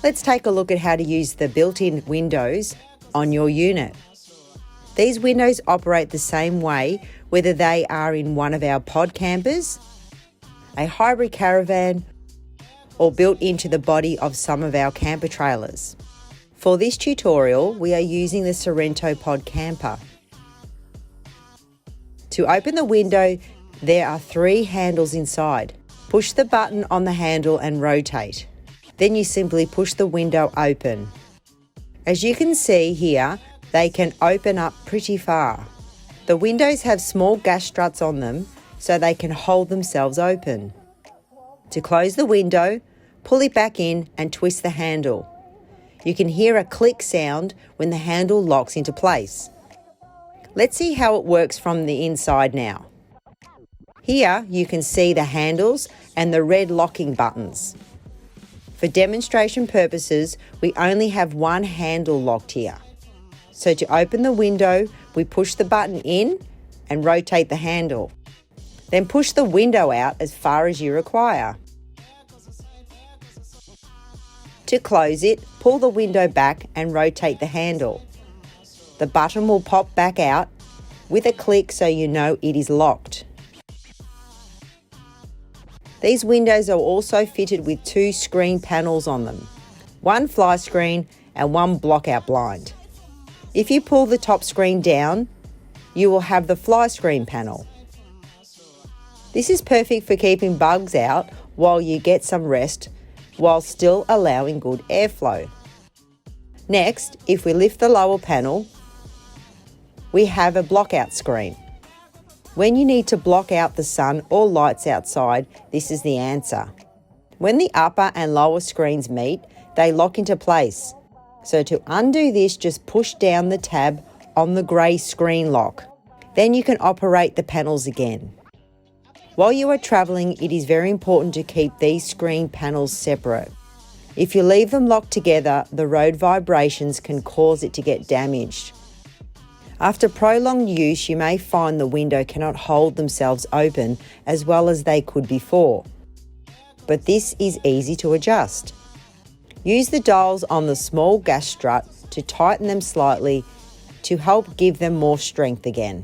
Let's take a look at how to use the built-in windows on your unit. These windows operate the same way whether they are in one of our pod campers, a hybrid caravan, or built into the body of some of our camper trailers. For this tutorial, we are using the Sorrento Pod Camper. To open the window, there are 3 handles inside. Push the button on the handle and rotate. Then you simply push the window open. As you can see here, they can open up pretty far. The windows have small gas struts on them so they can hold themselves open. To close the window, pull it back in and twist the handle. You can hear a click sound when the handle locks into place. Let's see how it works from the inside now. Here you can see the handles and the red locking buttons. For demonstration purposes, we only have one handle locked here. So to open the window, we push the button in and rotate the handle. Then push the window out as far as you require. To close it, pull the window back and rotate the handle. The button will pop back out with a click so you know it is locked. These windows are also fitted with 2 screen panels on them, one fly screen and one block-out blind. If you pull the top screen down, you will have the fly screen panel. This is perfect for keeping bugs out while you get some rest, while still allowing good airflow. Next, if we lift the lower panel, we have a block-out screen. When you need to block out the sun or lights outside, this is the answer. When the upper and lower screens meet, they lock into place. So to undo this, just push down the tab on the grey screen lock. Then you can operate the panels again. While you are travelling, it is very important to keep these screen panels separate. If you leave them locked together, the road vibrations can cause it to get damaged. After prolonged use, you may find the window cannot hold themselves open as well as they could before. But this is easy to adjust. Use the dials on the small gas strut to tighten them slightly to help give them more strength again.